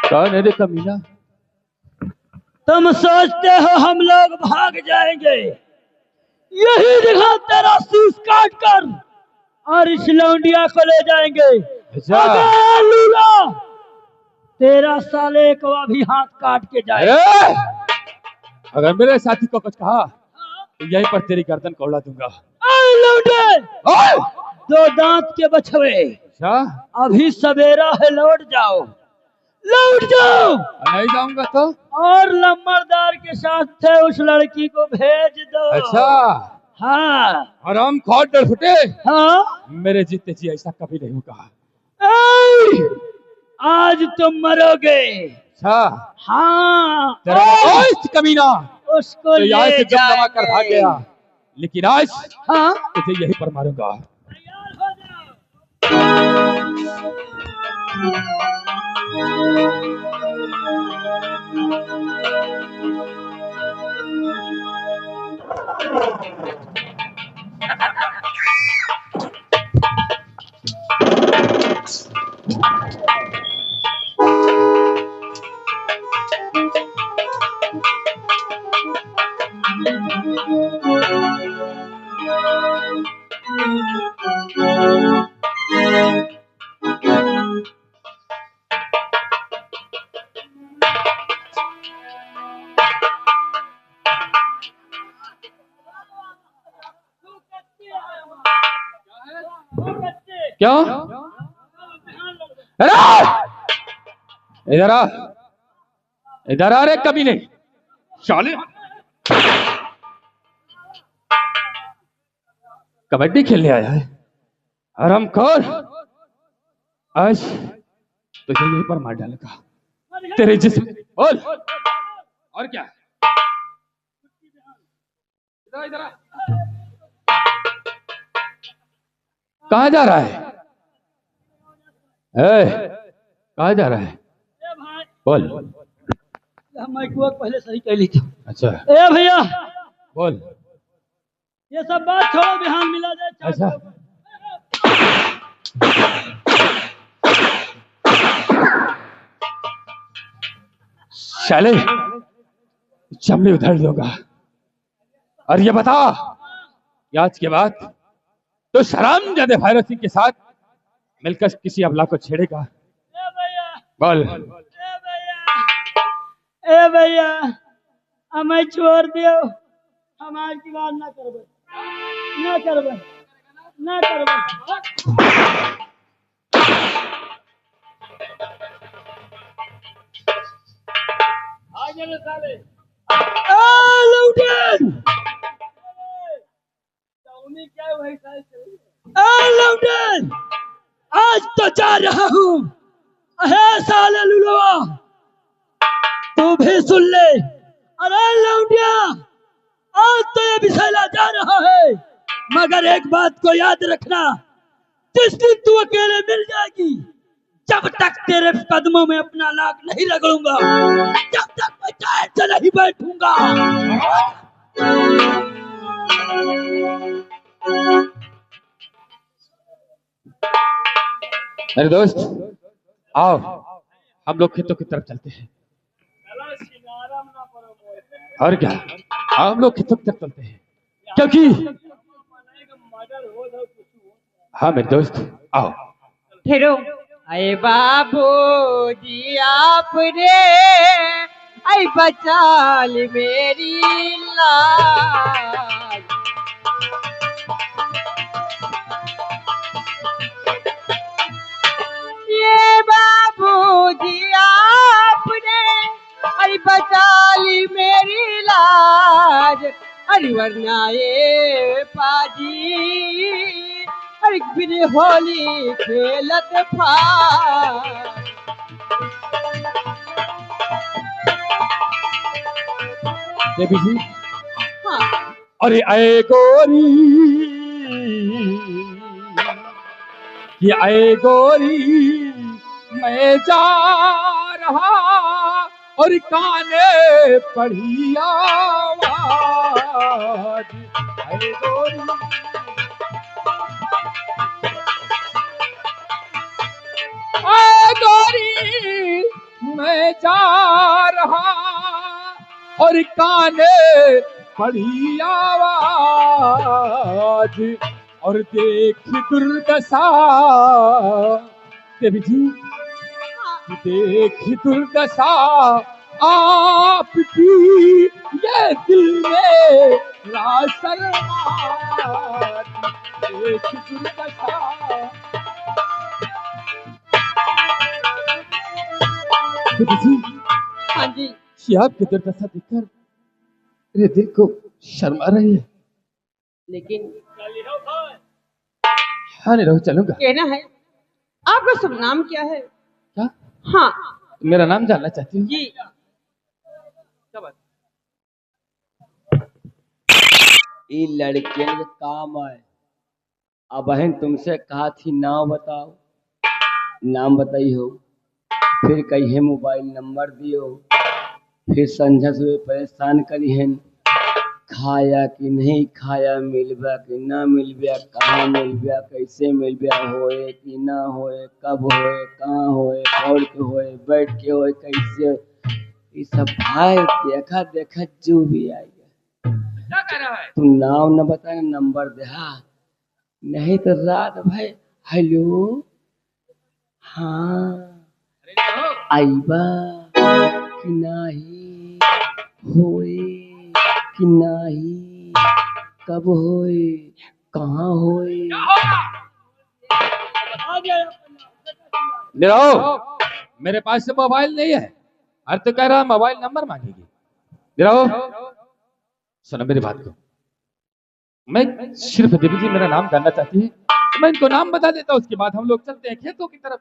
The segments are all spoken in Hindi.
कौन है रे कमीना? तुम सोचते हो हम लोग भाग जाएंगे? यही दिखा तेरा शीश काट कर और इस लौंडिया को ले जाएंगे। अच्छा। अबे लूला, तेरा साले को अभी हाथ काट के जाए। अगर मेरे साथी को कुछ कहा तो यहीं पर तेरी गर्दन कौड़ा दूंगा। लौंडे, दो दांत के बछवे। अच्छा, अभी सवेरा है, लौट जाओ, लौट जाओ। नहीं जाऊंगा तो? और लम्बरदार के साथ थे उस लड़की को भेज दो। अच्छा। हाँ। और हम खोट डर फुटे। हाँ, मेरे जीते जी ऐसा कभी नहीं होगा। आज तुम मरोगे। अच्छा। हाँ। तेरा कमीना उसको तो यहाँ से जम दमा कर भाग जाएंगे। गया, लेकिन आज हाँ, तुझे यहीं पर मारूंगा। तैयार हो जाओ। क्यों? इधर आ, इधर आ रे कमीने साले। कबड्डी खेलने आया है हरामखोर। आज तुझे यहीं पर मार डालूंगा तेरे जिस्म। बोल और क्या? इधर आ। कहाँ जा रहा है? कहाँ जा रहा है? बोल। माइक पहले सही कह ली थी। अच्छा। ए भैया, बोल। ये सब बात छोड़ो, बिहान मिला जाए। अच्छा। साले चमड़ी उधड़ दूंगा। और ये बता, आज के बाद तो शरामजादे भैरव सिंह के साथ मिलकर किसी अबला को छेड़ेगा? बोल। ए भैया, हमें छोड़ दियो, हम आज की बात ना करबे, ना करबे, ना करबे। आगे साले। लौटन, क्या वही लौटन, आज तो जा रहा हूँ। अहे साले लुलवा, तू भी सुन ले। अरे लौटिया, आज तो ये बिसैला जा रहा है, मगर एक बात को याद रखना, जिस दिन तू अकेले मिल जाएगी, जब तक तेरे कदमों में अपना नाक नहीं रगड़ूंगा, जब तक मैं चैन से नहीं बैठूंगा। अरे दोस्त, आओ हम लोग खेतों की तरफ चलते हैं। और क्या, हम लोग खेतों की तरफ चलते हैं, क्योंकि हाँ मेरे दोस्त आओ। ठहरो। अरे बाबू जी आपने आई बचा ली मेरी लाज। ये बाबू जी आपने आई बचा ली मेरी लाज। अरे वरना ये पाजी अरे बिन होली खेलत फार। देवी जी, हाँ अरे आए गोरी, ये आए गोरी, मैं जा रहा और काने पड़ी आवाज, आए गोरी, आए गोरी, मैं जा रहा और काने पड़ी आवाज, और देख दुर्दशा, देवी जी, देख दुर्दशा आपकी, ये दिल में रासरमा, देख दुर्दशा। देवी जी, हाँ जी, ये आपकी दुर्दशा देखकर मेरे दिल को शर्मा रही है। लेकिन हाँ नहीं रहूं, चलूंगा। कहना है आपका शुभ नाम क्या है? क्या हाँ मेरा नाम जानना चाहती हूँ? जी, ये लड़कियन के काम है। अब बहन तुमसे कहा थी नाम बताओ, नाम बताई हो, फिर कहिए मोबाइल नंबर दियो, फिर संझा से परेशान करी हैं, खाया कि नहीं खाया, मिलबा कि ना मिलबा, कहाँ मिलबा, कैसे मिलबा, होए कि ना होए, कब होए, कहाँ होए, कौन के होए, बैठ के होए, कैसे, ये सब भाई देखा देखा जो भी आएगा। क्या कह रहा है? तू नाम न बता, नंबर दे, हाँ नहीं तो रात भाई हेलो, हाँ आईबा कि नाही, होए कि नाही, कब होए, कहाँ होए। निराओ, मेरे पास से मोबाइल नहीं है। अरे तो कह रहा मोबाइल नंबर मांगेगी। निराओ, सुनो मेरी बात को। मैं सिर्फ देवी जी मेरा नाम जानना चाहती है, तो मैं इनको नाम बता देता हूँ, उसके बाद हम लोग चलते हैं खेतों की तरफ।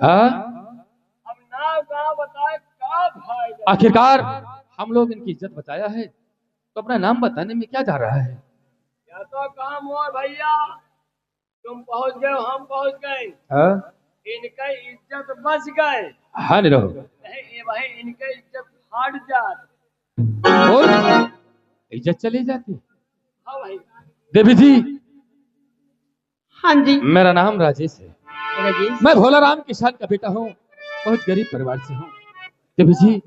हाँ? आखिरकार हम लोग इनकी इज्जत बचाया है, तो अपना नाम बताने में क्या जा रहा है? या तो काम हुआ भैया, तुम पहुंच गए, हम पहुंच गए, हाँ? इनका इज्जत बच गए, हाँ नहीं रहो, नहीं भाई इनका इज्जत फाट जात। और इज्जत चली जाती। हाँ भाई, देवी जी, हाँ जी, मेरा नाम राजेश है, राजेश, मैं भोला राम किसान का बेटा हूँ, बहुत गरीब परिवार से हूँ। देवी जी,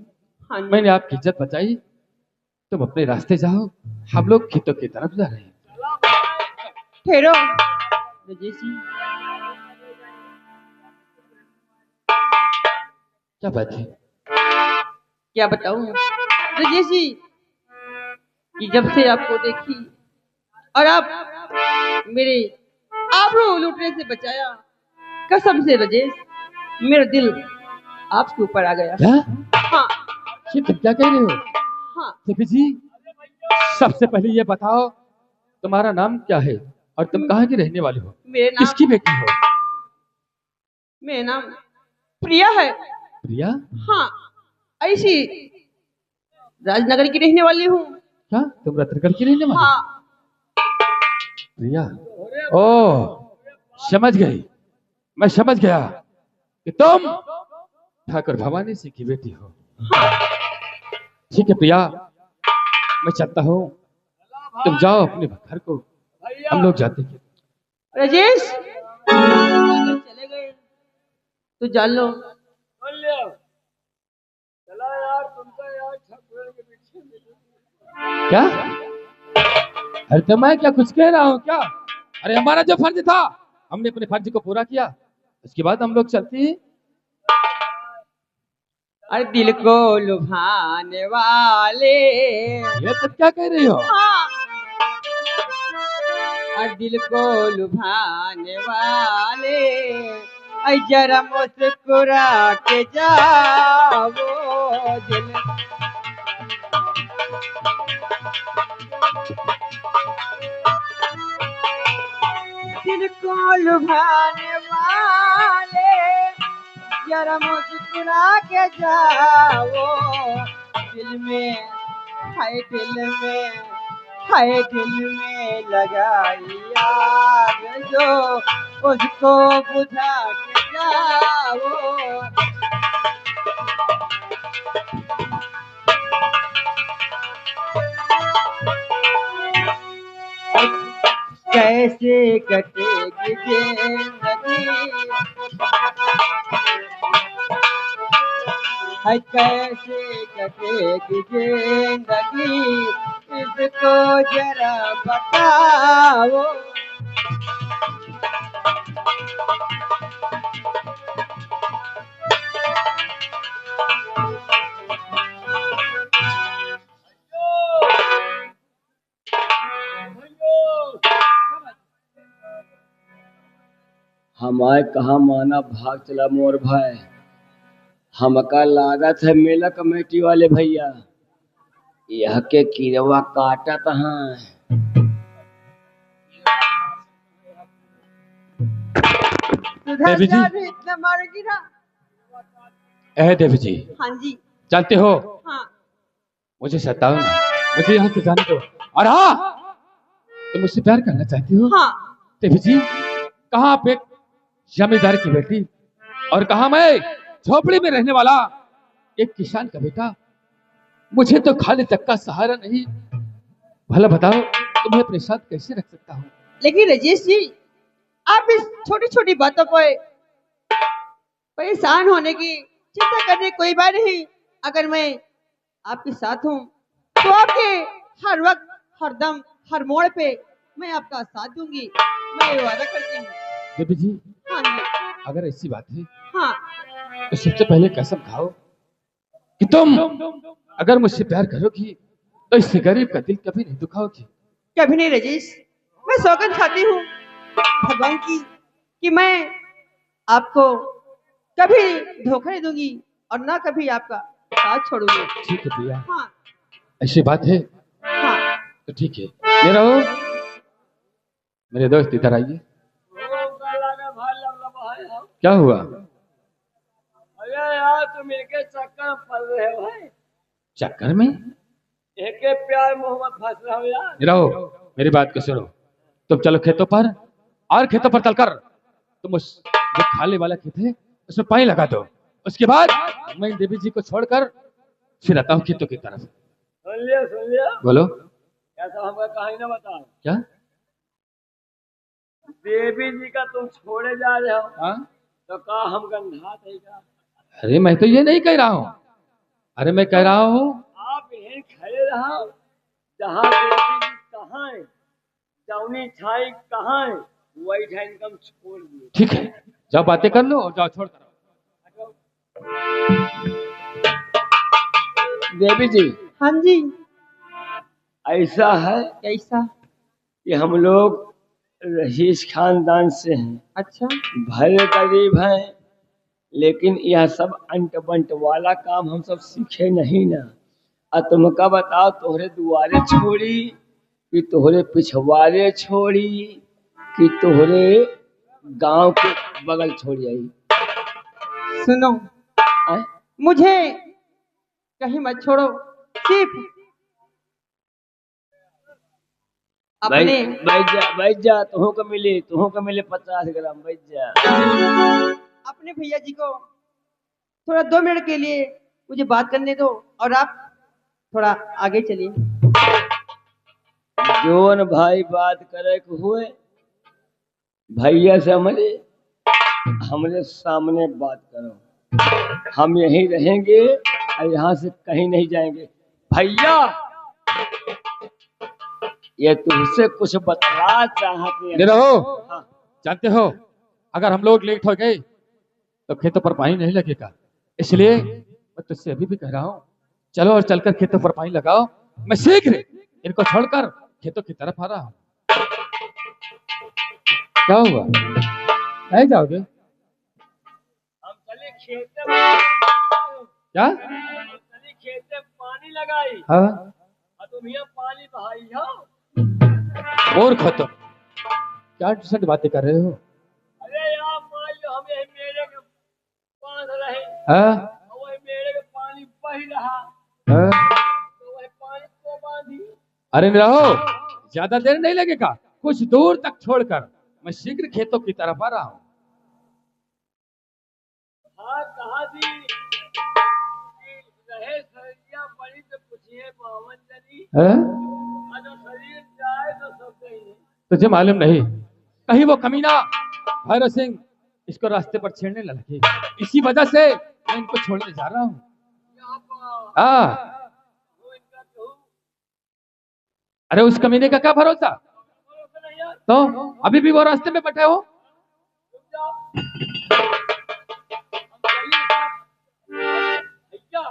हाँ जी, मैंने आपकी इज्जत बचाई, तुम अपने रास्ते जाओ, हम लोग खेतों की तरफ जा रहे हैं। ठहरो राजेश जी, क्या बात है? क्या बताऊं राजेश जी, कि जब से आपको देखी और आप मेरे आबरू लूटने से बचाया, कसम से राजेश, मेरा दिल आपके ऊपर आ गया। क्या? हाँ ये तुम क्या कह रहे हो? हाँ, देवी जी, सबसे पहले ये बताओ तुम्हारा नाम क्या है और तुम कहाँ की रहने वाले हो, मेरा नाम, किसकी बेटी हो? मेरा नाम प्रिया है। प्रिया? हाँ, ऐसी राजनगर की रहने वाली हूँ। क्या तुम रतनगढ़ की रहने वाली? हाँ प्रिया, ओ समझ गई, मैं समझ गया कि तुम ठाकुर भवानी सिंह की बेटी हो। ठीक है प्रिया, मैं चलता हूँ, तुम जाओ अपने घर को, हम लोग जाते हैं। राजेश, अगर चले गए तो जान लो। सुन लियो, चला यार, तुमका यार छप्पर के पीछे में। क्या? अरे तो मैं क्या कुछ कह रहा हूँ क्या? अरे हमारा जो फर्ज था हमने अपने फर्ज को पूरा किया, उसके बाद हम लोग चलते हैं। अरे दिल को लुभाने वाले, ये तुम क्या कह रही हो? हाँ, और दिल को लुभाने वाले, ऐ जरा मुस्कुरा के जाओ दिल। दिल को लुभाने वाले जरा मुस्कुरा के जाओ दिल में दिल में लगाई आग जो उसको बुझा के जाओ। कैसे कटेगी जिंदगी है कैसे कटेगी जिंदगी इसको जरा बताओ। हमारे कहा माना भाग चला मोर भाई। हमका लागत है मेला कमेटी वाले भैया यह के कीड़वा काटत हैं। देवी जी। इतना मारेगी ना। देवी जी। हाँ जी। जानते हो हाँ। मुझे सताओ ना, मुझे यहाँ से जाने दो। और हाँ, तुम मुझसे प्यार करना चाहती हो? हाँ। देवी जी, कहाँ पे जमींदार की बेटी और कहाँ मैं झोपड़ी में रहने वाला एक किसान का बेटा। मुझे तो खाली तक का सहारा नहीं। भला बताओ तुम्हें अपने साथ कैसे रख सकता हूँ? लेकिन राजेश जी, आप इस छोटी छोटी बातों पर परेशान होने की चिंता करने कोई बात नहीं। अगर मैं आपके साथ हूँ तो आपके हर वक्त हर दम हर मोड़ पे मैं आपका साथ दूंगी। मैं ये वादा करती हूँ। देवी जी। हाँ जी। अगर ऐसी बात है हाँ। तो सबसे पहले कसम खाओ कि तुम अगर मुझसे प्यार करोगी तो इस गरीब का दिल कभी नहीं दुखाओगी। कभी नहीं राजेश, मैं सौगंध खाती हूँ भगवान की कि मैं आपको कभी धोखा नहीं दूंगी और ना कभी आपका साथ छोड़ूंगी। ठीक है भैया। हाँ। ऐसी बात है। हाँ। तो ठीक है, ये रहो मेरे दोस्त, इधर आइए। क्या हुआ? अरे यार तुम मिलके चक्कर में पड़ रहे हो भाई। चक्कर में? एक प्यार मोहब्बत फंस रहा हो यार। ये रहो, मेरी बात को सुनो। तुम चलो खेतों पर और खेतों पर चलकर तुम उस जो खाली वाला खेत है उसमें पानी लगा दो। उसके बाद मैं देवी जी को छोड़कर फिर आता हूँ खेतों की तरफ। सुन लिया बोलो। ऐसा हमको कहीं ना बताओ। क्या? देवी जी का तुम छोड़े जा रहे हो? हाँ? तो कहा हम गंधा थे क्या? अरे मैं तो ये नहीं कह रहा हूँ। अरे मैं कह रहा हूँ आप यहीं खड़े रहो जहाँ देवी जी कहाँ है, जौनी छाई कहाँ है, वही ठाई इनकम छोड़ दिए। ठीक है, जाओ बातें कर लो और जाओ छोड़ करो। देवी जी। हाँ जी। ऐसा है कैसा? कि हम लोग रईस खानदान से हैं। अच्छा। भले गरीब हैं लेकिन यह सब अंट बंट वाला काम हम सब सीखे नहीं ना। और तुमका बताओ तोहरे दुआरे छोड़ी कि तोहरे पिछवाड़े छोड़ी कि तोहरे गांव के बगल छोड़ी आई? सुनो, मुझे कहीं मत छोड़ो, सिर्फ अपने बैठ जा तुहों को मिले 50 ग्राम। बैठ जा। अपने भैया जी को थोड़ा 2 मिनट के लिए मुझे बात करने दो और आप थोड़ा आगे चलिए। जोन भाई बात करे हुए भैया से हमरे सामने बात करो। हम यहीं रहेंगे और यहाँ से कहीं नहीं जाएंगे। भैया ये तुमसे कुछ बतला चाहते हैं। रहो। हाँ। जानते हो अगर हम लोग लेट हो गए तो खेतों पर पानी नहीं लगेगा। इसलिए मैं तुझसे अभी भी कह रहा हूँ, चलो और चलकर खेतों पर पानी लगाओ। मैं शीघ्र इनको छोड़कर खेतों की तरफ आ रहा हूँ। क्या हुआ, नहीं जाओगे? हम चले खेत में। क्या? चले खेत में पानी लगाई। हाँ? और तुम यहाँ पानी बहाई हो। और खत्म क्या टूसट बातें कर रहे हो? अरे यार मान लो हमें मेरे के बांध रहे, हाँ? और वही मेरे के पानी बह रहा, हाँ? तो वही पानी को बांधी। अरे रहो, ज्यादा देर नहीं लगेगा, कुछ दूर तक छोड़कर मैं शीघ्र खेतों की तरफ आ रहा हूँ। हाँ कहा थी रहे सरिया बड़ी तो पूछिए बावन जनी, हाँ? अगर शरीर जाए तो सब कहीं। तुझे मालूम नहीं, कहीं वो कमीना भैरव सिंह इसको रास्ते पर छेड़ने न लगे, इसी वजह से मैं इनको छोड़ने जा रहा हूँ। यहाँ पर हाँ? वो इनका कहूँ अरे उस कमीने का क्या भरोसा? भरोसा नहीं है, तो अभी भी वो रास्ते में बैठे हो? रुक जाओ। भैया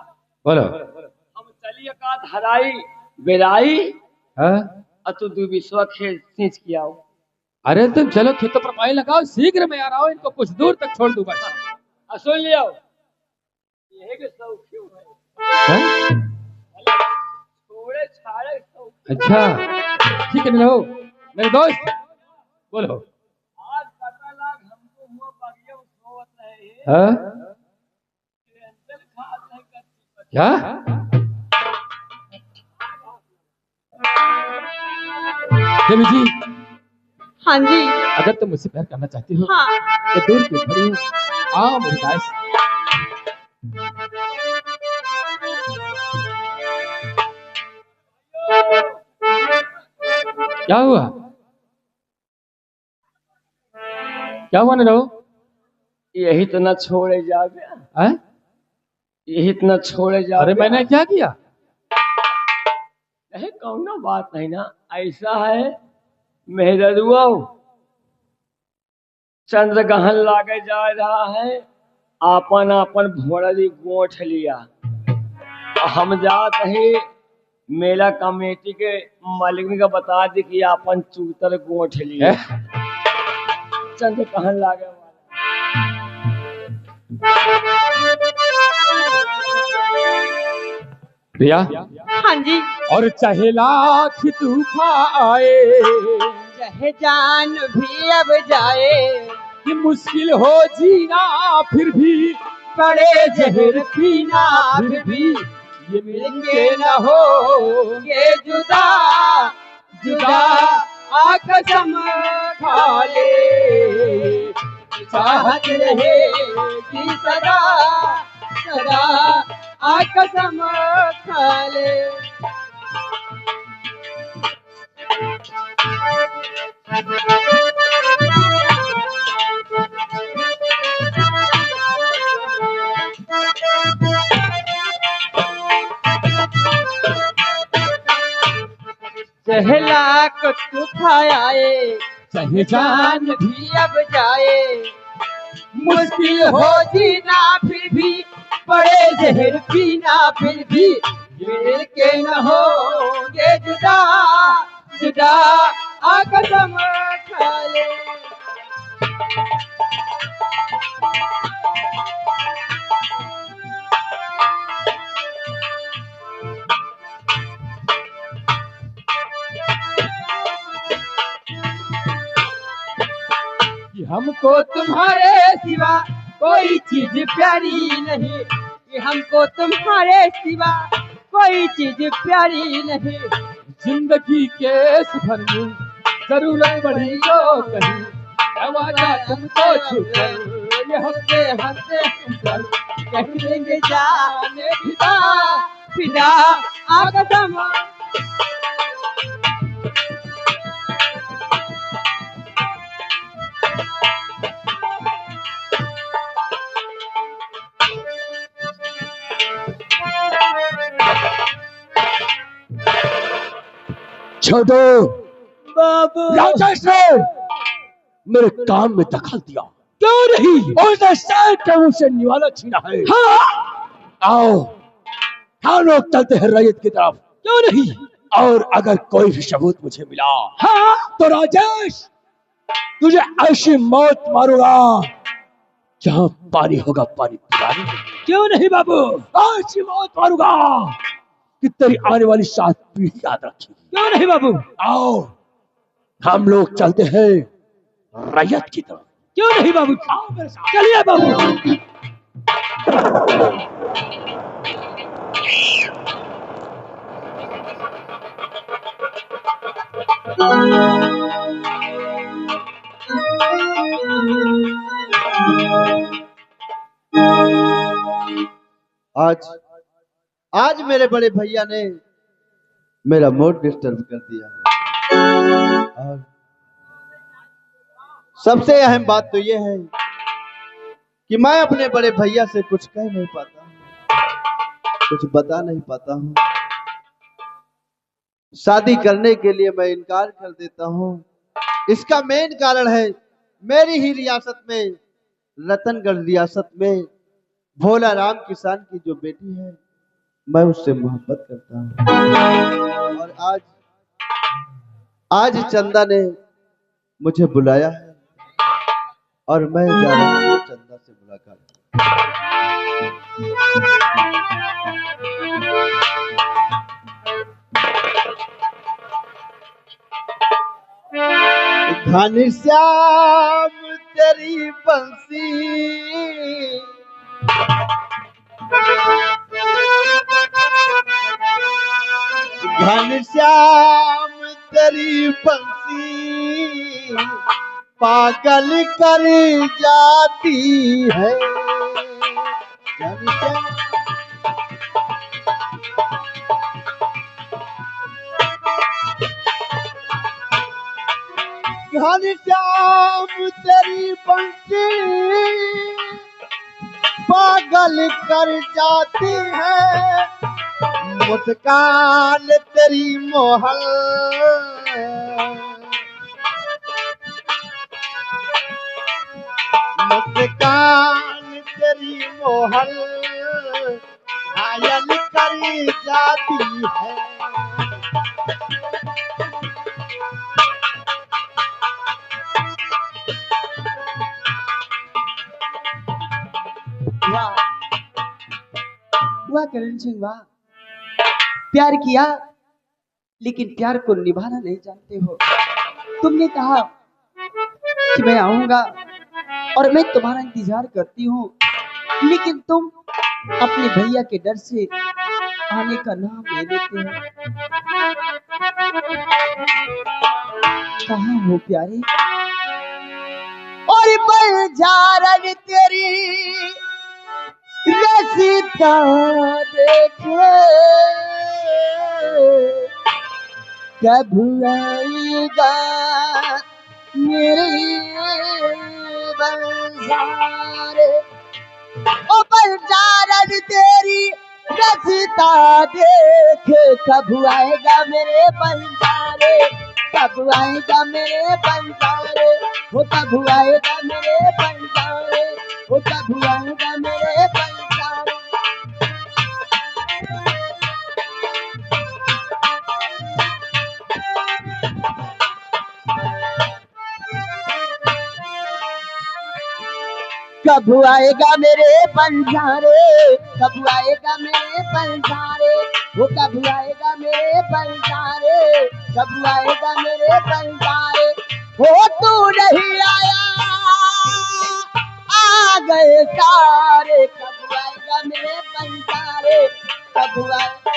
बोलो। हम चलिए का हराई बेराई हाँ? अतु दुविश्वा खेल सींच किया हो। अरे तुम चलो खेतों पर पानी लगाओ, शीघ्र मैं आ रहा हूँ, इनको कुछ दूर तक छोड़ दूं बस। सुन लियो यही के सौखी है, हाँ? छोड़े छाड़े सौखी। अच्छा ठीक है रहो मेरे दोस्त, बोलो। आज पता लाग हमको हुआ बगिया सोवत रहे, हाँ? अंदर खात नहीं करती। क्या? देवी जी, हाँ जी। अगर तुम मुझसे प्यार करना चाहती हो हाँ। तो दूर क्यों खड़ी हो, आओ मेरे पास। क्या हुआ? क्या हुआ न रहो? यही तो न छोड़े जावे, हाँ? यही तो न छोड़े जावे। अरे मैंने क्या किया? नहीं कौन बात नहीं ना, ऐसा है मेहरुआ चंद्र गहन लागे जा रहा है, आपन आपन भोरली गोठ लिया, हम जात है मेला कमेटी के मालिक का बता दी कि आपन चूतर गोठ लिया, चंद्र गहन लागे वाला। भैया, हाँ जी। और चाहे लाख तूफान आए, चाहे जान भी अब जाए, कि मुश्किल हो जीना फिर भी, बड़े जहर पीना फिर भी, ये मिलके न हो ये जुदा जुदा आ कसम खा ले, चाहत रहेगी सदा सदा आ कसम खा ले। चहला को तू खाए, चाहे जान भी अब जाए, मुश्किल हो जीना फिर भी, बड़े जहर पीना फिर भी, मिल के न होंगे जुदा जुदा आ कसम खा ले। कि हमको तुम्हारे सिवा कोई चीज प्यारी नहीं, कि हमको तुम्हारे सिवा कोई चीज प्यारी नहीं। जिंदगी के सफर में जरूरत पड़ी तो कहीं, आवाजा तुमको छूकर ये हंसते हंसते सुनकर, कह देंगे जाने फिदा फिदा आ कसम। छोटो बाबू राजेश ने मेरे काम में दखल दिया, क्यों नहीं? और शहर का मुझसे निवाला छीना है। हाँ। आओ हम लोग चलते हैं रैयत की तरफ, क्यों नहीं? और अगर कोई भी सबूत मुझे मिला, हाँ, तो राजेश तुझे ऐसी मौत मारूंगा जहां पानी होगा पानी पिलाने, क्यों नहीं बाबू? ऐसी मौत मारूंगा कि तेरी आने वाली 7 पीढ़ी याद रखेगी, क्यों नहीं बाबू? आओ हम लोग चलते हैं रैयत की तरफ। क्यों नहीं बाबू, आओ मेरे साथ। चलिए बाबू। आज आज मेरे बड़े भैया ने मेरा मूड डिस्टर्ब कर दिया। और सबसे अहम बात तो यह है कि मैं अपने बड़े भैया से कुछ कह नहीं पाता हूँ, कुछ बता नहीं पाता हूँ। शादी करने के लिए मैं इनकार कर देता हूँ। इसका मेन कारण है मेरी ही रियासत में, रतनगढ़ रियासत में भोला राम किसान की जो बेटी है, मैं उससे मोहब्बत करता हूँ। और आज चंदा ने मुझे बुलाया है और मैं जा रहा हूँ चंदा से मुलाकात। घनश्याम तेरी बंसी घनश्याम तेरी बंसी पागल कर जाती है। घनश्याम तेरी बंसी पागल कर जाती है। मुस्कान तेरी मोहल मुस्कान तेरी मोहल घायल कर जाती है। वाह करण सिंह वाह, प्यार किया लेकिन प्यार को निभाना नहीं जानते हो। तुमने कहा कि मैं आऊंगा और मैं तुम्हारा इंतजार करती हूँ, लेकिन तुम अपने भैया के डर से आने का नाम नहीं लेते हो। कहाँ हो प्यारे? और बंजारन तेरी रसीदा देखे कब आएगा मेरे बंजारे। ओ बंजारन तेरी रसीदा देखे कब आएगा मेरे बंजारे, कब आएगा मेरे बंजारे, वो कब आएगा मेरे बंजारे, वो कब आएगा मेरे बंजारे। कब आएगा मेरे बंजारे, कब आएगा मेरे बंजारे, वो कब आएगा मेरे बंजारे, कब आएगा मेरे बंजारे। हो तू नहीं आया आ गए सारे, कब आएगा मेरे बंजारे, कब आएगा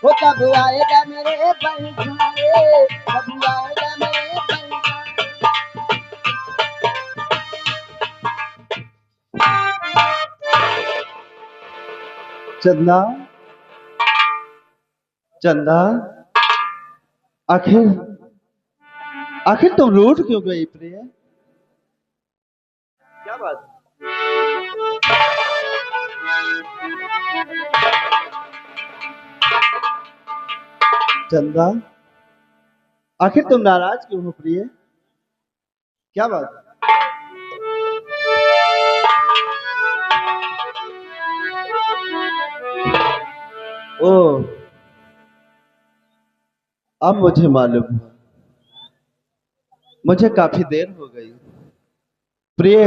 वो कब आएगा मेरे बंजारे, कब आएगा मेरे बंजारे। चंदा चंदा, आखिर आखिर तुम रूठ क्यों गई प्रिय? क्या बात? चंदा, आखिर तुम नाराज क्यों हो प्रिय? क्या बात? ओ, अब मुझे मालूम हुआ, मुझे काफी देर हो गई प्रिय।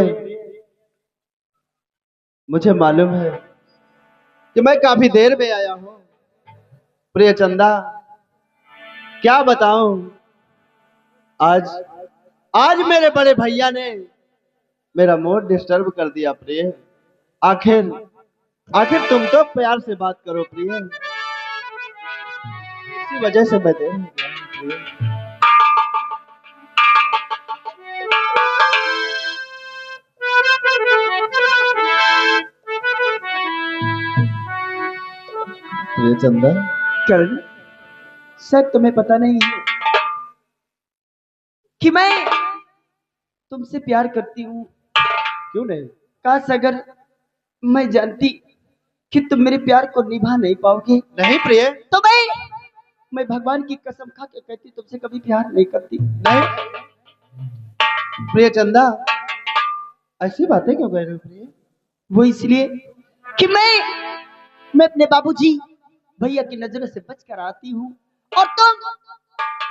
मुझे मालूम है कि मैं काफी देर में आया हूं प्रिय चंदा। क्या बताऊं, आज आज मेरे बड़े भैया ने मेरा मूड डिस्टर्ब कर दिया प्रिय। आखिर आखिर तुम तो प्यार से बात करो प्रिय, इसी वजह से मैं देर हो गया हूं प्रिय। प्रिय चंदा, करण, सर तुम्हें पता नहीं है कि मैं तुमसे प्यार करती हूँ। क्यों नहीं? काश अगर मैं जानती कि तुम मेरे प्यार को निभा नहीं पाओगे नहीं प्रिय, तो मैं भगवान की कसम खा के कहती तुमसे कभी प्यार नहीं करती। नहीं प्रिय चंदा, ऐसी बातें क्यों कह रहे हो प्रिय? वो इसलिए कि मैं अपने बाबूजी भैया की नजरों से बचकर आती हूँ और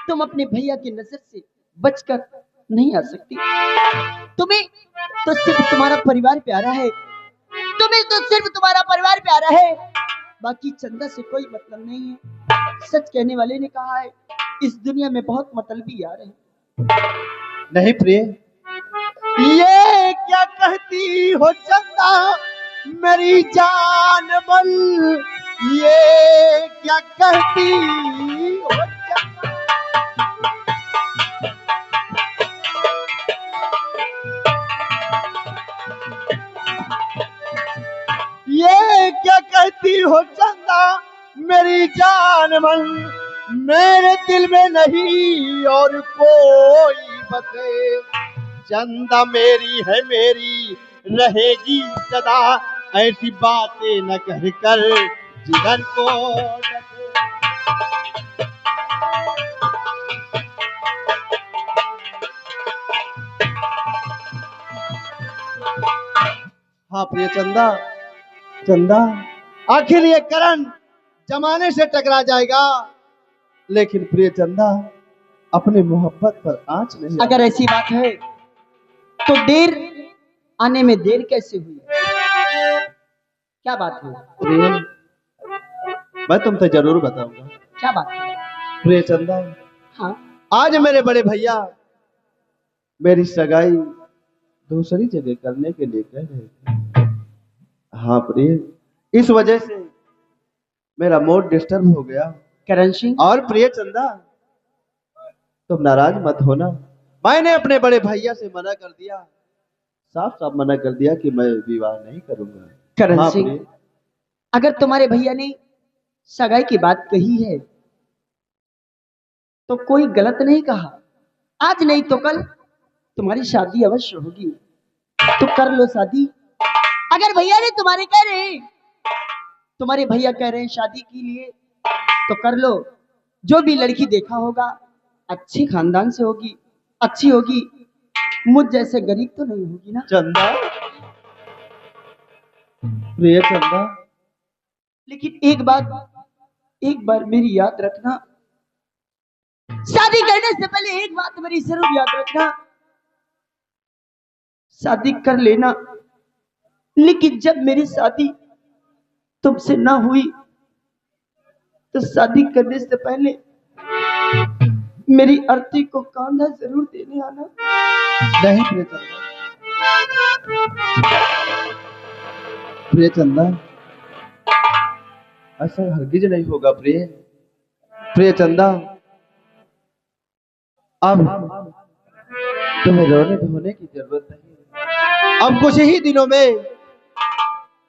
तुम अपने भैया की नजर से बचकर नहीं आ सकती। तुम्हें तो सिर्फ तुम्हारा परिवार प्यारा है, तुम्हें तो सिर्फ तुम्हारा परिवार प्यारा है, बाकी चंदा से कोई मतलब नहीं है। सच कहने वाले ने कहा है इस दुनिया में बहुत मतलबी यार है। नहीं प्रिय, ये क्या कहती हो चंदा मेरी जान बल, ये क्या कहती हो चंदा। ये क्या कहती हो चंदा मेरी जान मन, मेरे दिल में नहीं और कोई बसे, चंदा मेरी है मेरी रहेगी सदा, ऐसी बातें न कह कर जिधर को डसे। हाँ प्रिय चंदा, चंदा आखिर ये करण जमाने से टकरा जाएगा, लेकिन प्रिय चंदा अपने मोहब्बत पर आंच नहीं। अगर ऐसी बात है तो देर आने में देर कैसे हुई? क्या बात है? प्रिय, मैं तुमसे जरूर बताऊंगा। क्या बात है? प्रिय चंदा, हाँ, आज मेरे बड़े भैया मेरी सगाई दूसरी जगह करने के लिए कह रहे थे। हाँ प्रिय, इस वजह से मेरा मूड डिस्टर्ब हो गया। करण सिंह, और प्रिय चंदा, तुम नाराज मत होना, मैंने अपने बड़े भैया से मना कर दिया, साफ साफ मना कर दिया कि मैं विवाह नहीं करूंगा। करण हाँ सिंह, प्रिय, अगर तुम्हारे भैया ने सगाई की बात कही है तो कोई गलत नहीं कहा। आज नहीं तो कल तुम्हारी शादी अवश्य होगी, तो कर लो शादी। अगर भैया ने तुम्हारे भैया कह रहे हैं शादी के लिए तो कर लो। जो भी लड़की देखा होगा अच्छी खानदान से होगी, अच्छी होगी, मुझ जैसे गरीब तो नहीं होगी ना। चंदा, प्रिय चंदा, लेकिन एक बार मेरी याद रखना, शादी करने से पहले एक बात मेरी जरूर याद रखना, शादी कर लेना, लेकिन जब मेरी शादी तुमसे ना हुई तो शादी करने से पहले मेरी अर्थी को कांधा जरूर देने आना। नहीं प्रिय चंदा, प्रिय चंदा, ऐसा हरगिज नहीं होगा प्रिय। प्रिय चंदा, अब तुम्हें रोने धोने की जरूरत नहीं। अब कुछ ही दिनों में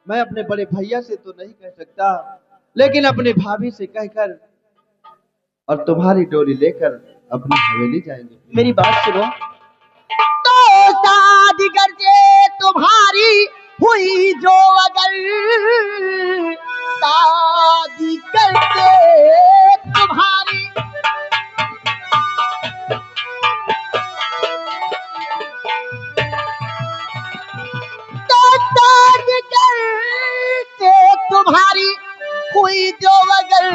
मैं अपने बड़े भैया से तो नहीं कह सकता, लेकिन अपनी भाभी से कहकर और तुम्हारी डोली लेकर अपनी हवेली जाएंगे। मेरी बात सुनो। तो शादी करके तुम्हारी हुई जो अगर, शादी करके तुम्हारी तो शादी करके तुम्हारी हुई जो अगर,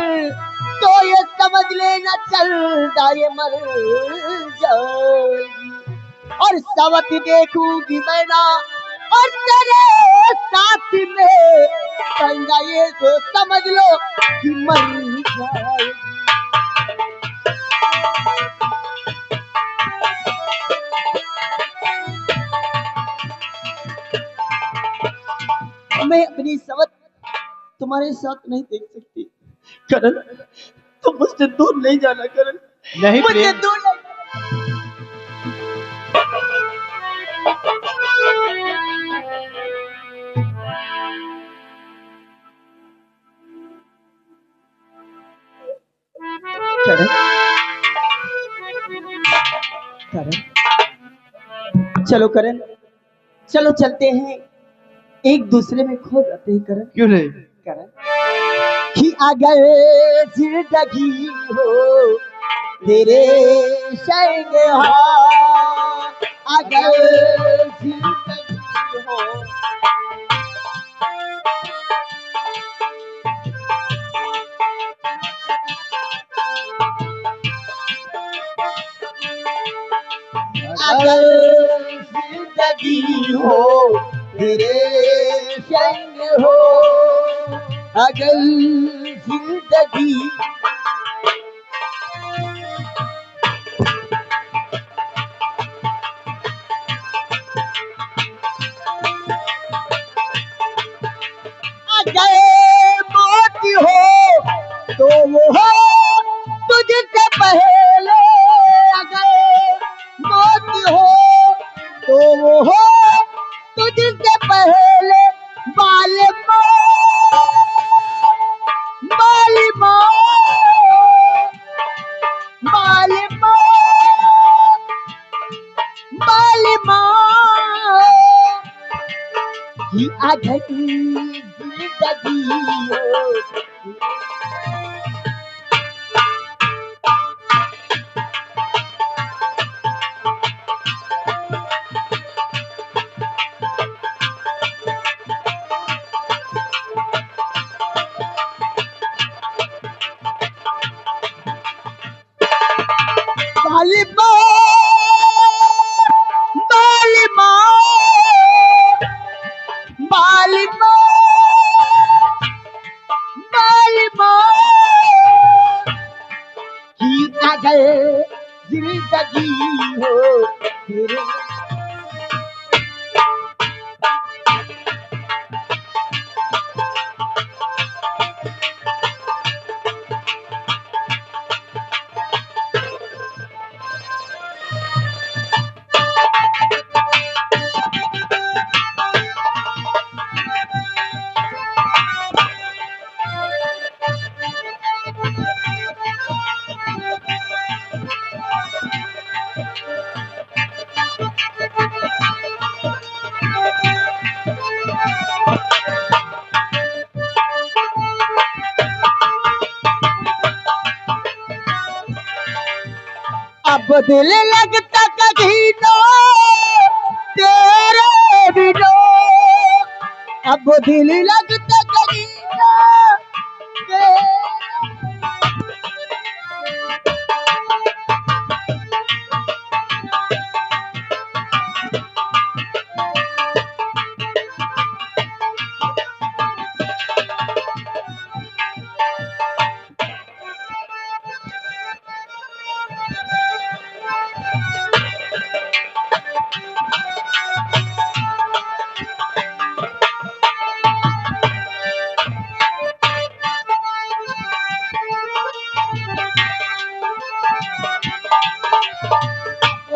तो ये समझ लेना चलता ये मर जाएगी, और सवत देखूंगी मैं ना और तेरे साथ में चंदा, ये तो समझ लो कि मर जाएगी। मैं अपनी समझ तुम्हारे साथ नहीं देख सकती। करण, तुम मुझसे दूर नहीं जाना करण। नहीं मुझसे प्रेम, दूर नहीं। करण, करण, चलो करण, चलो चलते हैं, एक दूसरे में खो जाते हैं करण। क्यों नहीं? करण, कि अगर जिंदगी हो तेरे संग हो, अगर जिंदगी हो, अगर जिंदगी हो तेरे संग हो, अगर जिंदगी अगर मौत हो तो वो हो तुझसे पहले, अगर मौत हो तो वो हो तुझसे पहले, मालिमो, मालिमो, मालिमो, मालिमो, कि अगर जिंदगी हो। मालिमो, मालिमो, मालिमो, मालिमो, कि अगर जिंदगी हो तेरे। अब दिल लगता कहीं तो तेरे बिना, अब दिल लगता कहीं तो तेरे।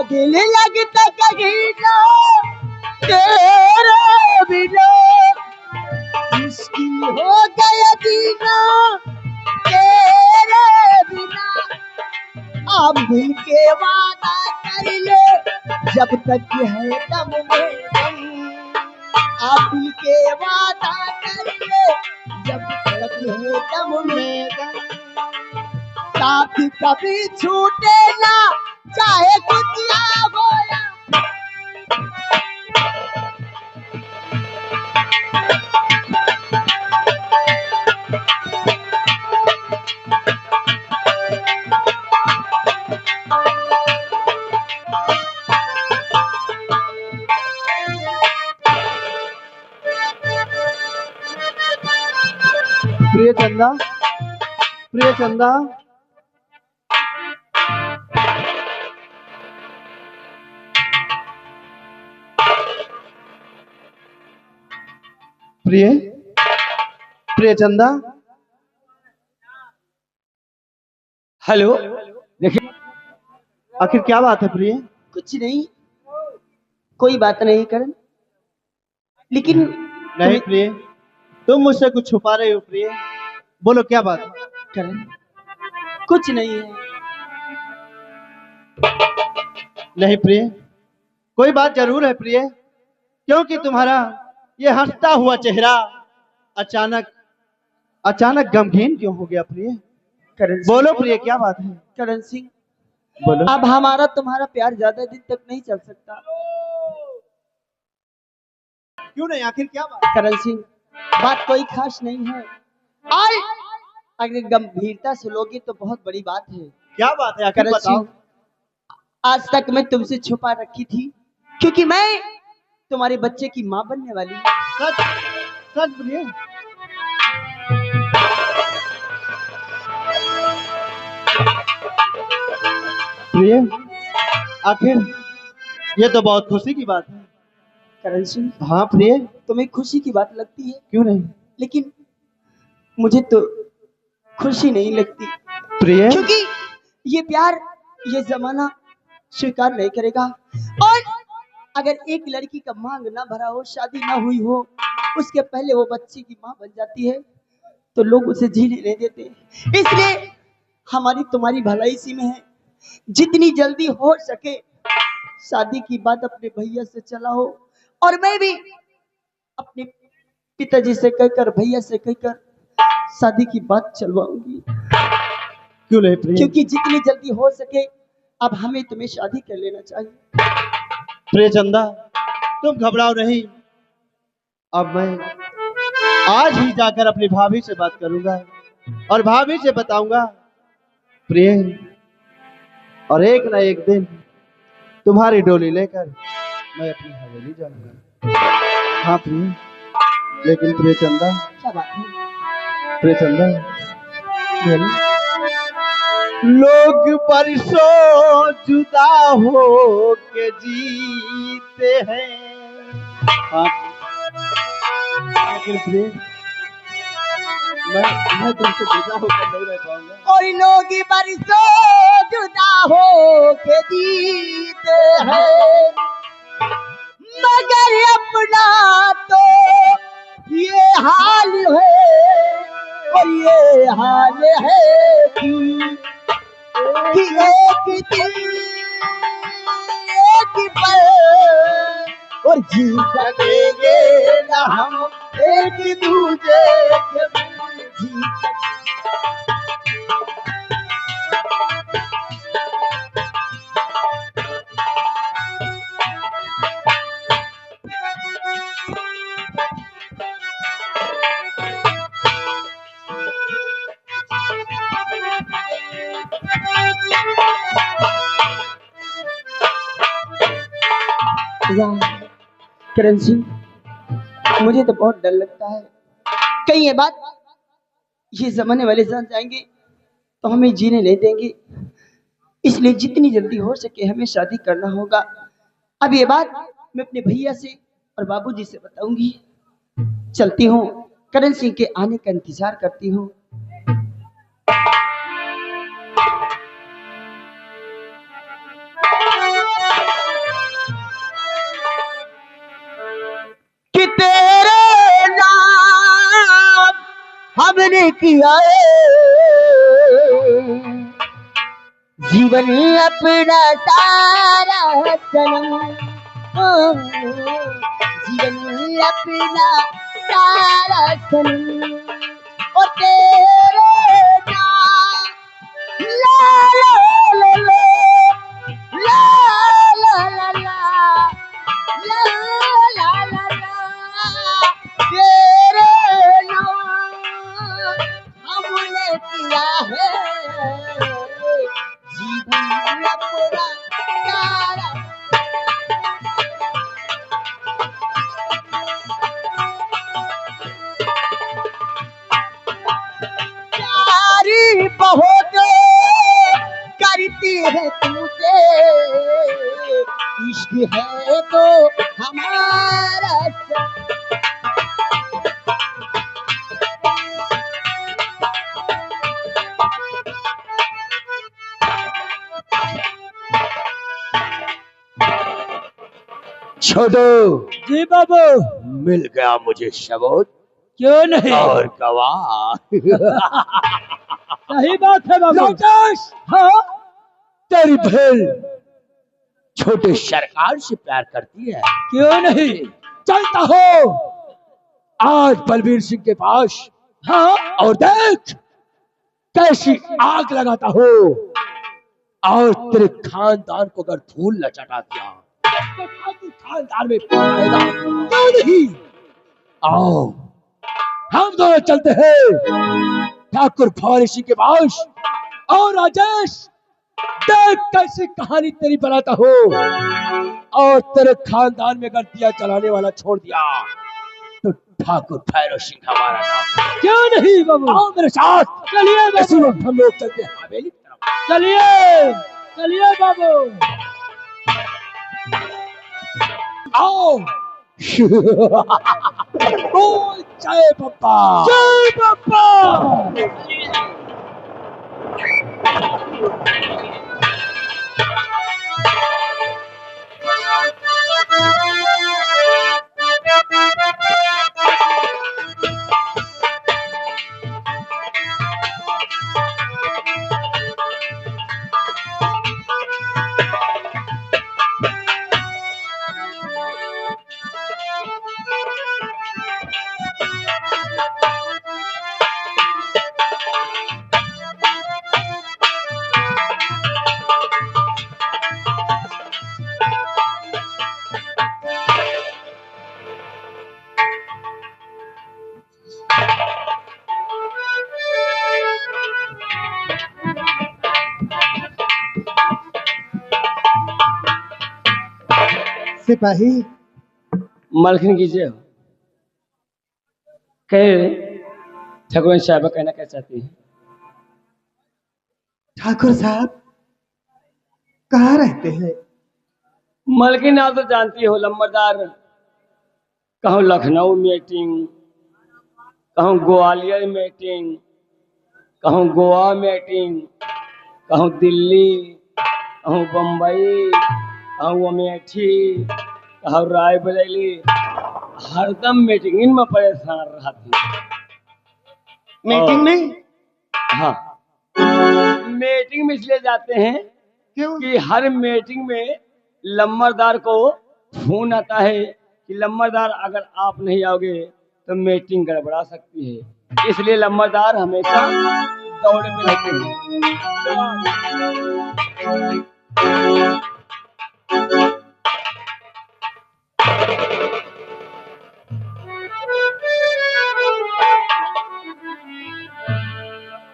दिल लगता कहीं तो तेरे बिना, मुश्किल हो गया जीना तेरे बिना। अब दिल के वादा कर ले जब तक है दम में दम, अब दिल के वादा कर ले जब तक है दम में दम। साथ कभी छूटे ना चाहे कुछ हो या। प्रिय चंदा, प्रिय चंदा, प्रिय, प्रिय चंदा, हेलो, देखिए आखिर क्या बात है प्रिय? कुछ नहीं, कोई बात नहीं करण, लेकिन नहीं प्रिय, तुम मुझसे कुछ छुपा रहे हो प्रिय। बोलो क्या बात है? करण कुछ नहीं है। नहीं प्रिय, कोई बात जरूर है प्रिय, क्योंकि तुम्हारा ये हंसता हुआ चेहरा अचानक अचानक गमगीन क्यों हो गया प्रिय? करण बोलो प्रिय क्या बात है? करण सिंह, बोलो। अब हमारा तुम्हारा प्यार ज्यादा दिन तक नहीं चल सकता। क्यों नहीं, आखिर क्या बात? करण सिंह, बात कोई खास नहीं है, और अगर गंभीरता से लोगे तो बहुत बड़ी बात है। क्या बात है आखिर करण बताओ। सिंह, आज तक मैं तुमसे छुपा रखी थी, क्योंकि मैं तुम्हारे बच्चे की माँ बनने वाली हूँ। सच सच प्रिय? प्रिय, आखिर ये तो बहुत खुशी की बात है। करण सिंह, हाँ प्रिय, तुम्हें खुशी की बात लगती है, क्यों नहीं? लेकिन मुझे तो खुशी नहीं लगती, प्रिय, क्योंकि ये प्यार, ये जमाना स्वीकार नहीं करेगा। और अगर एक लड़की का मांग ना भरा हो, शादी ना हुई हो, उसके पहले वो बच्चे की माँ बन जाती है, तो लोग उसे जीने नहीं देते। इसलिए हमारी तुम्हारी भलाई इसी में है, जितनी जल्दी हो सके शादी की बात अपने भैया से चलाओ, और मैं भी अपने पिताजी से कहकर, भैया से कहकर शादी की बात चलवाऊंगी, क्यों नहीं प्रिय? क्योंकि जितनी जल्दी हो सके अब हमें तुम्हें शादी कर लेना चाहिए। प्रिय चंदा, तुम घबराओ नहीं, अब मैं आज ही जाकर अपनी भाभी से बात करूंगा और भाभी से बताऊंगा प्रिय, और एक ना एक दिन तुम्हारी डोली लेकर मैं अपनी हवेली जाऊंगा। हाँ प्रिय, लेकिन प्रिय चंदा, क्या बात है? प्रिय चंदा, लोग परसों जुदा हो के जीते हैं। हाँ, लेकिन प्रिय, मैं तुमसे जुदा होकर नहीं रह पाऊंगा। और लोग बरसों जुदा हो के जीते हैं, मगर अपना तो ये हाल है, और ये हाल है कि एक दिन एक पल और जी सकेंगे ना हम एक दूजे के बिन जी सकेंगे। वाह करण सिंह, मुझे तो बहुत डर लगता है, कहीं ये बात ये जमाने वाले जान जाएंगे तो हमें जीने नहीं देंगे। इसलिए जितनी जल्दी हो सके हमें शादी करना होगा। अब ये बात मैं अपने भैया से और बाबूजी से बताऊंगी। चलती हूँ, करण सिंह के आने का इंतजार करती हूँ। कि तेरे नाम हमने किया जीवन अपना सारा सनम, ओ, जीवन अपना सारा सनम, और तेरे नाम ला ला ला ला ला ला ला ला ला ला ला, तेरे नाम हमने किया है जीवन अपना सारा। प्यारी बहुत करती है तुझे, इश्क है तो हमारा छोटू, जी बाबू। मिल गया मुझे सबूत क्यों नहीं? और गवाह। सही बात है बाबू। राजेश, हाँ तेरी बहन छोटे सरकार से प्यार करती है। क्यों नहीं? चलता हो आज बलबीर सिंह के पास, हाँ और देख कैसी आग लगाता हो, और तेरे खानदान को अगर धूल न चटा दिया तो खानदान में फायदा क्यों नहीं? आओ हम दोनों चलते हैं ठाकुर भवानी सिंह के पास। और राजेश, देख कैसी कहानी तेरी बनाता हो, और तेरे खानदान में अगर दिया जलाने वाला छोड़ दिया तो ठाकुर भैरव सिंह हमारा नाम। क्यों नहीं बाबू? आओ मेरे साथ, चलिए इसी बाबू। वक्त हम लोग चलते हैं हवेली की तरफ। चलिए चलिए बाबू। आओ। बोल जय पप्पा। जय बाबा। सिपाही, मलखन कीजिए। कहे ठाकुर साहब कहना क्या चाहती है? ठाकुर साहब कहाँ रहते हैं? मलकिन आप तो जानती हो लंबरदार, कहूँ लखनऊ मीटिंग, कहूँ ग्वालियर मीटिंग, कहूँ गोवा मीटिंग, कहूँ दिल्ली, कहूँ बम्बई, कहूँ अमेठी, कहूँ रायबरेली, हरदम मीटिंग में परेशान रहती। मीटिंग में? हाँ, मीटिंग में इसलिए जाते हैं क्यों? कि हर मीटिंग में लंबरदार को फोन आता है कि लंबरदार अगर आप नहीं आओगे तो मीटिंग गड़बड़ा सकती है, इसलिए लंबरदार हमेशा दौड़ में रहते हैं।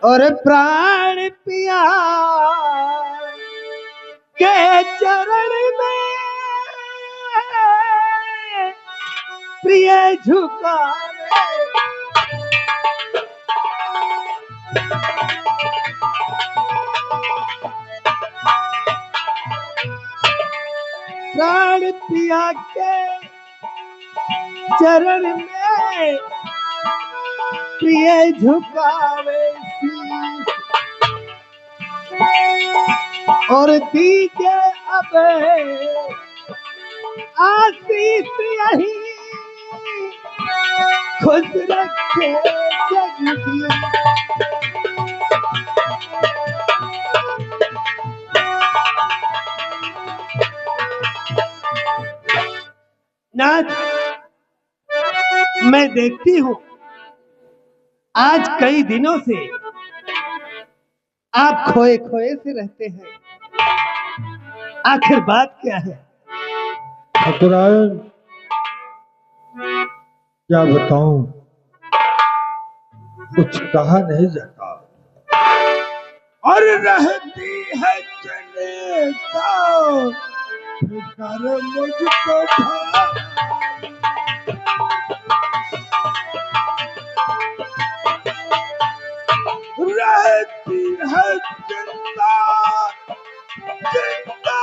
और प्राण पिया के चरण में प्रिय झुका प्राण पिया के चरण में प्रिय झुकावे शीश, और दीजे अब आशीष यही खुश रखे जगदीश। नाथ, मैं देखती हूँ आज कई दिनों से आप खोए खोए से रहते हैं, आखिर बात क्या है? ठाकुरायन, क्या बताऊं, कुछ कहा नहीं जाता। और रहती है जनता फिकर मुझको भाई। रहती है जिंदा जिंदा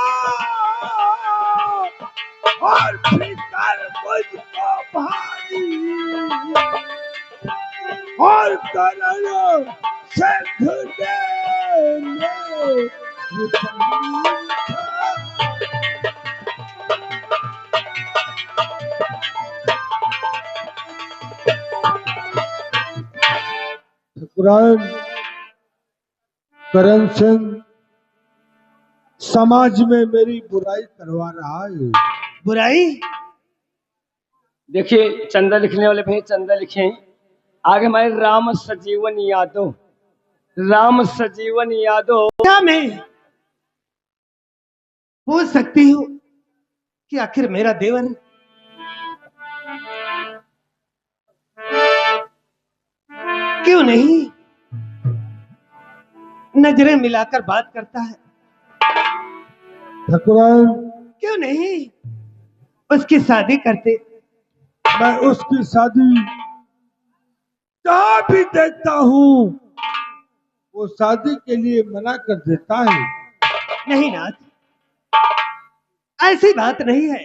और फिकर मुझको भारी, और करण से धुने में ठाकुरायन, करण सिंह समाज में मेरी बुराई करवा रहा है। बुराई? देखिए चंदा लिखने वाले भाई चंदा लिखे। आगे हमारे राम सजीवन यादव, राम सजीवन यादव। क्या मैं पूछ सकती हूँ कि आखिर मेरा देवर क्यों नहीं नजरें मिलाकर बात करता है? ठाकुरायन, क्यों नहीं उसकी शादी करते? मैं उसकी शादी जहाँ भी देखता हूँ वो शादी के लिए मना कर देता है। नहीं नाथ, ऐसी बात नहीं है।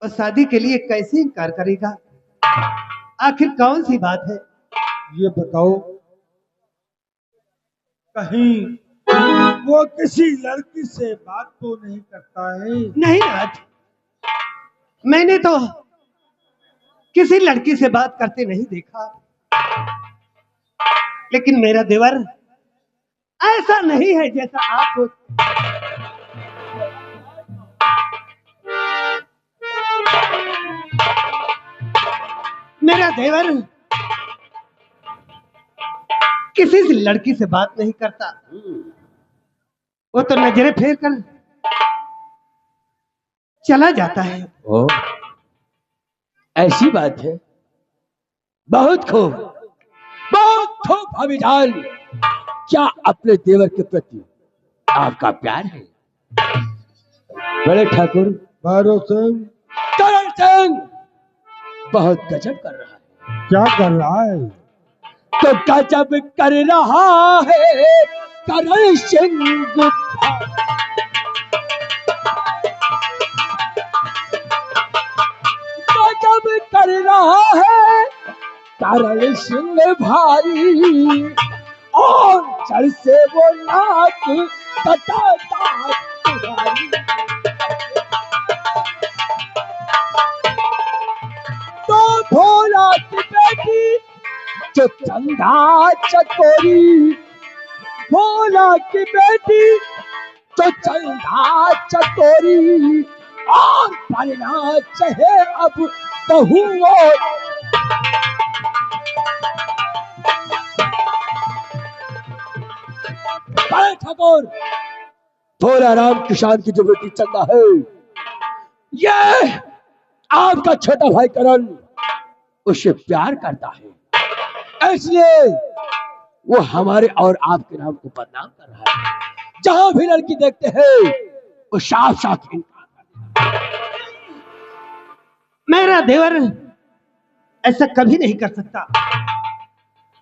और शादी के लिए कैसे इनकार करेगा? आखिर कौन सी बात है? ये बताओ, कहीं वो किसी लड़की से बात तो नहीं करता है? नहीं नाथ, मैंने तो किसी लड़की से बात करते नहीं देखा। लेकिन मेरा देवर ऐसा नहीं है जैसा आप सोच। मेरा देवर किसी से लड़की से बात नहीं करता। वो तो नजरें फेर कर चला जाता है। ओ, ऐसी बात है। बहुत खूब, बहुत खूब भाभी जान। क्या अपने देवर के प्रति आपका प्यार है? बड़े ठाकुर भैरव सिंह करण सिंह बहुत गजब कर रहा है। क्या कर रहा है? तो गजब कर रहा है करण सिंह। गजब कर रहा है करण सिंह भारी, और चढ़ से वो नाक कटाता तुम्हारी। तो भोला की बेटी जो चंदा चकोरी, भोला की बेटी जो चंदा चकोरी, और पलना चाहे अब कहूँ वो। बड़े ठाकुर, भोला राम किसान की जो बेटी चंदा है, ये आपका छोटा भाई करण उससे प्यार करता है, इसलिए वो हमारे और आपके नाम को बदनाम कर रहा है। जहां भी लड़की देखते हैं वो साफ साफ इनकार कर देता है। मेरा देवर ऐसा कभी नहीं कर सकता।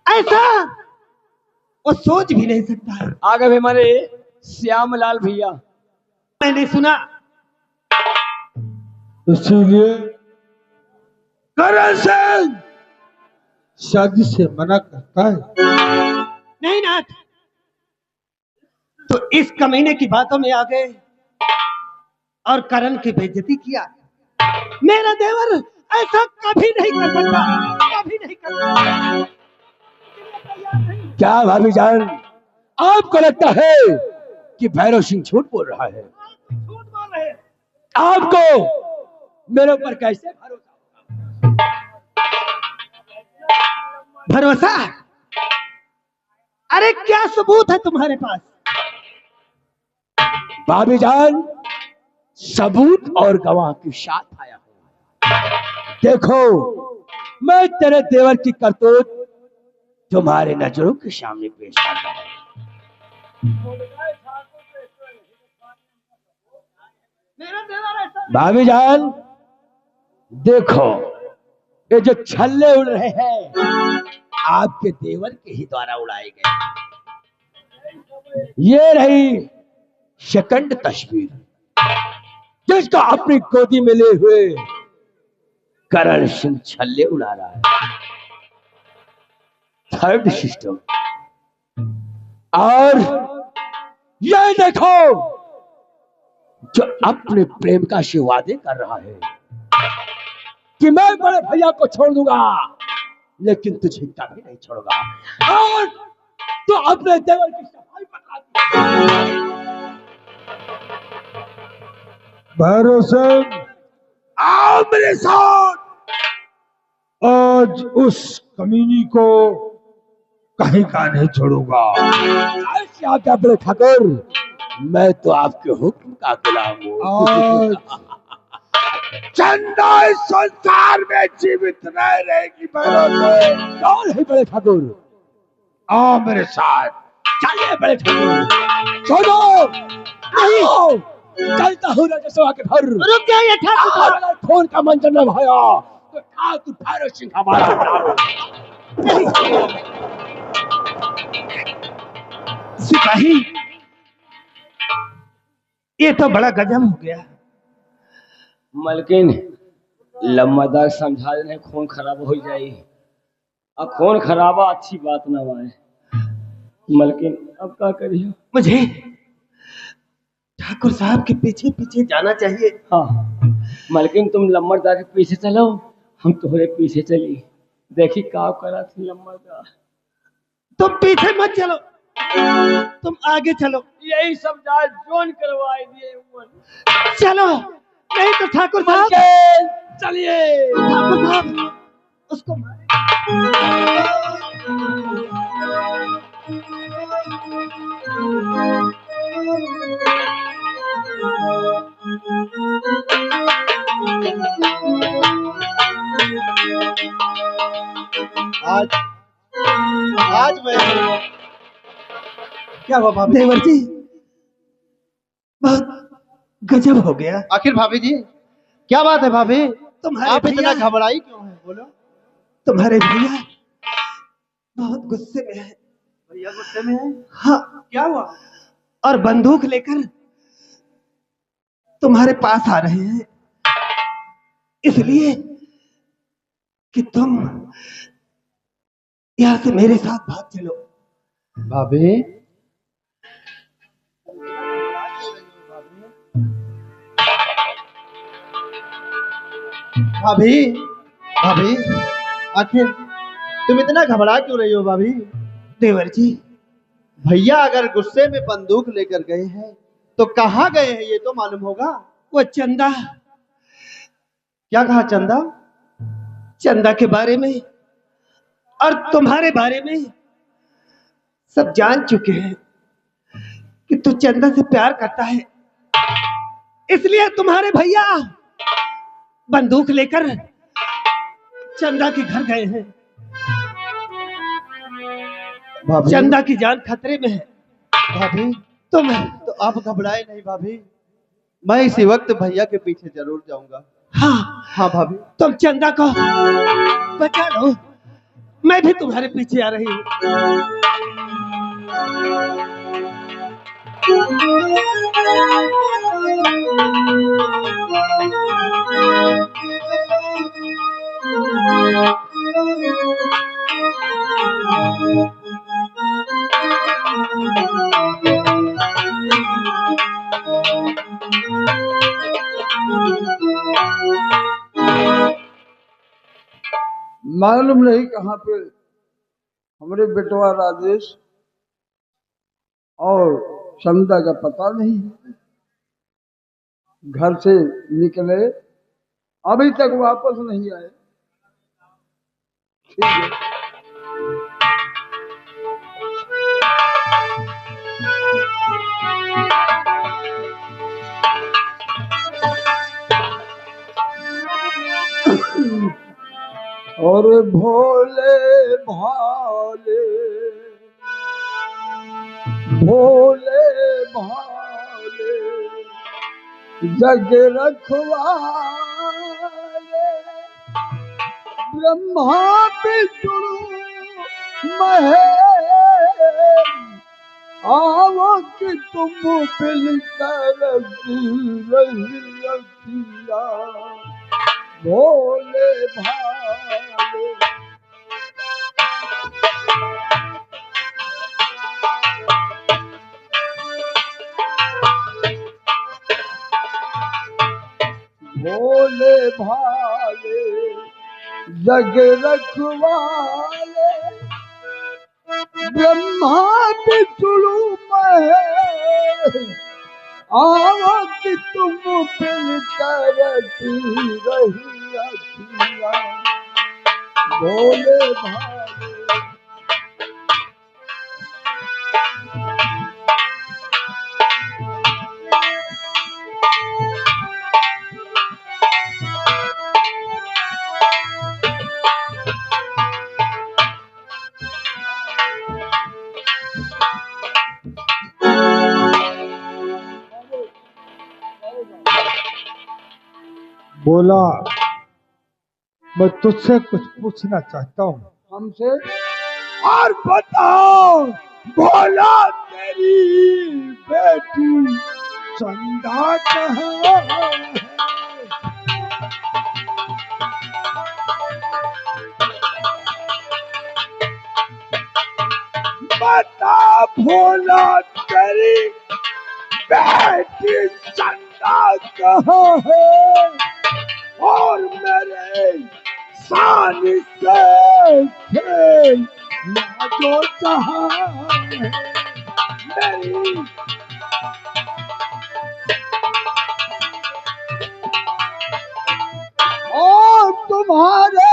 ऐसा वो सोच भी नहीं सकता है। आगे भी हमारे श्यामलाल भैया। मैंने सुना इसीलिए करण सिंह शादी से मना करता है। नहीं नाथ, तो इस कमीने की बातों में आ गए और करण की बेइज्जती किया। मेरा देवर ऐसा कभी नहीं कर सकता, कभी नहीं कर सकता। क्या भाभी जान, आपको लगता है कि भैरव सिंह झूठ बोल रहा है? झूठ बोल रहे हैं। आपको मेरे ऊपर कैसे भरोसा? भरोसा? अरे क्या सबूत है तुम्हारे पास? भाभी जान, सबूत और गवाह के साथ आया हूं। देखो, मैं तेरे देवर की करतूत तुम्हारे नजरों के सामने पेश करता हूं। मेरा देवर ऐसा भाभी जान, देखो, ये जो छल्ले उड़ रहे हैं आपके देवर के ही द्वारा उड़ाए गए। ये रही सेकंड तस्वीर, जिसको अपनी गोदी में ले हुए करण सिंह छल्ले उड़ा रहा है। थर्ड सिस्टम, और ये देखो जो अपने प्रेमिका से वादे कर रहा है कि मैं बड़े भैया को छोड़ दूंगा, लेकिन तुझे कभी नहीं छोड़ूंगा। और तो अपने देवर की सफाई बता दी। भैरव सिंह, आओ मेरे साथ। आज उस कमीनी को कहीं का नहीं छोड़ूंगा। क्या क्या बड़े ठाकुर, मैं तो आपके हुक्म का गुलाम हूँ। आज चंदा इस संसार में जीवित रह रहेगी भैरव सिंह। कौन है बड़े ठाकुर? आओ मेरे साथ। चलिए बड़े ठाकुर। छोड़ो नहीं, चलता हूँ राजसभा के घर। रुक जाइए ठाकुर। और अगर खून का मंजर न भाया तो ठाकुर भैरव सिंह हमारा नाम। सिपाही, ये तो बड़ा गजब हो गया। मलकिन लम्बादार समझा देने खून खराब हो जाए, और खून खराबा अच्छी बात ना आए। मलकिन अब क्या करिए? मुझे ठाकुर साहब के पीछे पीछे जाना चाहिए। हाँ मलकिन, तुम लम्बादार के पीछे चलो, हम तुम्हारे पीछे चली। देखी का करा थी लम्बादार। तुम पीछे मत चलो, तुम आगे चलो। यही सब जाल जोन करवाए दिए। चलो, नहीं तो ठाकुर साहब। चलिए ठाकुर साहब उसको मारे। आज आज मैं क्या हुआ भाभी? देवर जी, बहुत गजब हो गया। आखिर भाभी जी क्या बात है भाभी? तुम्हारे आप इतना भैया, घबराई क्यों है? बोलो। तुम्हारे भैया बहुत गुस्से में है। भैया गुस्से में है? हाँ, क्या हुआ? और बंदूक लेकर तुम्हारे पास आ रहे हैं, इसलिए कि तुम यहां से मेरे साथ भाग चलो। भाभी भाभी भाभी आखिर तुम इतना घबरा क्यों रही हो भाभी? देवर जी, भैया अगर गुस्से में बंदूक लेकर गए हैं तो कहाँ गए हैं ये तो मालूम होगा। वो चंदा, क्या कहा? चंदा? चंदा के बारे में और तुम्हारे बारे में सब जान चुके हैं कि तू चंदा से प्यार करता है, इसलिए तुम्हारे भैया बंदूक लेकर चंदा के घर गए हैं। भाभी चंदा की जान खतरे में है। भाभी तुम तो आप घबराए नहीं भाभी, मैं इसी वक्त भैया के पीछे जरूर जाऊंगा। हाँ, हाँ भाभी। तुम चंदा को बचा लो, मैं भी तुम्हारे पीछे आ रही हूँ। मालूम नहीं कहाँ पे हमारे बेटवा राजेश और चंदा का पता नहीं है। घर से निकले अभी तक वापस नहीं आए। ठीक है। और भोले भाले भोले भाले जग रखवाले ब्रह्मा विष्णु महेश आवो कि तुम बिलकर रखिया भोले भाले। भोले भाले जग रखवाले ब्रह्मा विष्णु महेश आओ कि तुम बिन तरती रही अखियाँ भोले भाले। बोला मैं तुझसे कुछ पूछना चाहता हूँ। हमसे और बताओ बोला तेरी बेटी चंदा कहाँ है? बता भोला तेरी बेटी चंदा कहाँ है? और मेरे शान से खेल ना जो चाहा है मेरी और तुम्हारे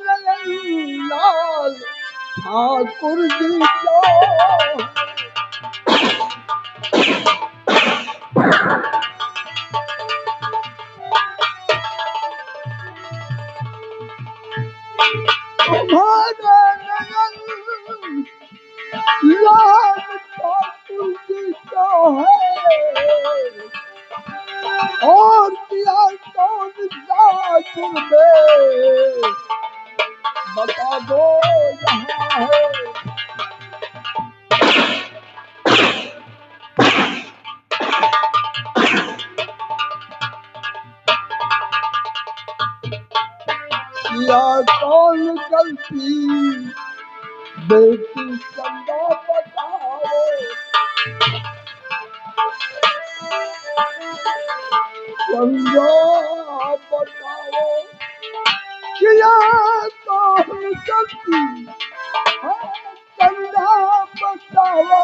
नयन लाल ठाकुर जी जो तुम्हारे नयन लाल ठाकुर जी जो है और किया कौन सा में बता दो यहाँ है। किया कौन गलती बेटी चंदा बताओ। चंदा बताओ किया कौन गलती चंदा बताओ।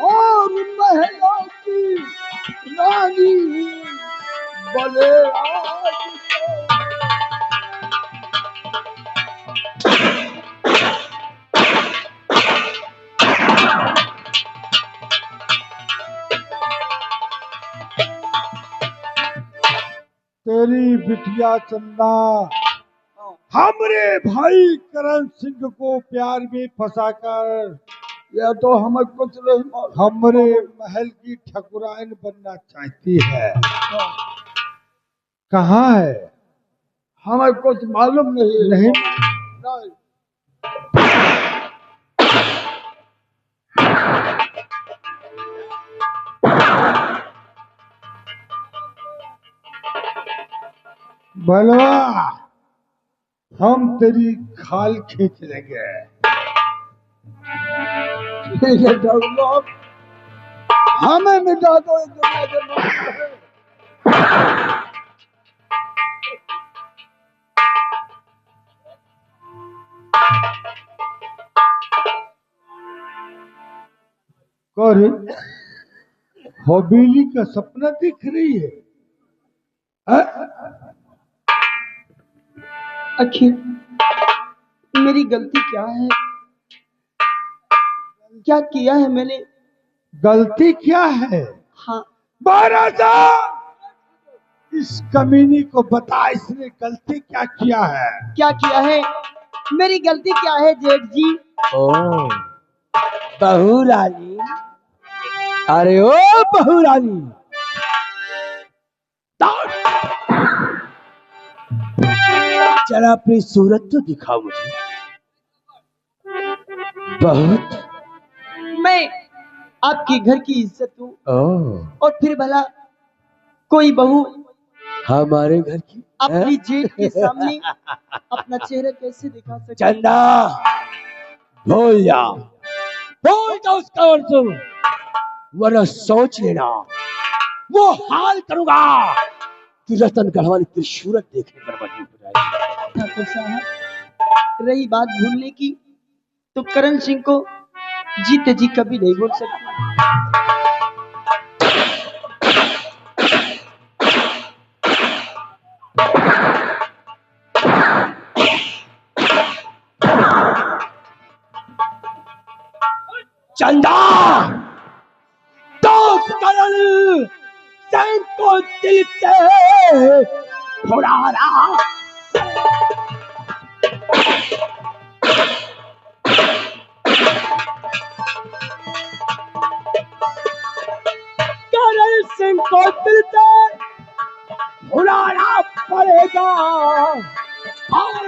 और महलों की रानी बने आज तेरी बिटिया चंदा हमरे भाई करण सिंह को प्यार में फंसाकर यह तो हमें कुछ नहीं मालूम। हमरे महल की ठकुराइन बनना चाहती है। कहाँ है? हमें कुछ मालूम नहीं। नहीं बलवा हम तेरी खाल खींच लेंगे। ठीक है ठाकुर, हमें मिटा दो इस दुनिया के मनुष्य है। कौन हवेली का सपना दिख रही है? आखिर मेरी गलती क्या है? क्या किया है मैंने? गलती क्या है? हाँ, महाराजा इस कमीनी को बता इसने गलती क्या किया है? क्या किया है? मेरी गलती क्या है जेठ जी? ओ बहू रानी, अरे ओ बहू रानी, जरा अपनी सूरत तो दिखाओ मुझे। बहुत मैं आपके घर की इज्जत हूँ ओ और फिर भला कोई बहू हमारे घर की अपनी जेठ के सामने अपना चेहरा कैसे दिखा सकती? चंदा भूल जा उसका अर्जुन, वरना सोच लेना वो हाल करूंगा कि रतनगढ़ वाली त्रिशूरत देखने पर मजबूर हो जाएगी। ठाकुर साहब, रही बात भूलने की, तो करण सिंह को जीते जी कभी नहीं भूल सकते। चंदा तो करण सिंह को दिल से भुलाना। करण सिंह को दिल से भुलाना पड़ेगा। और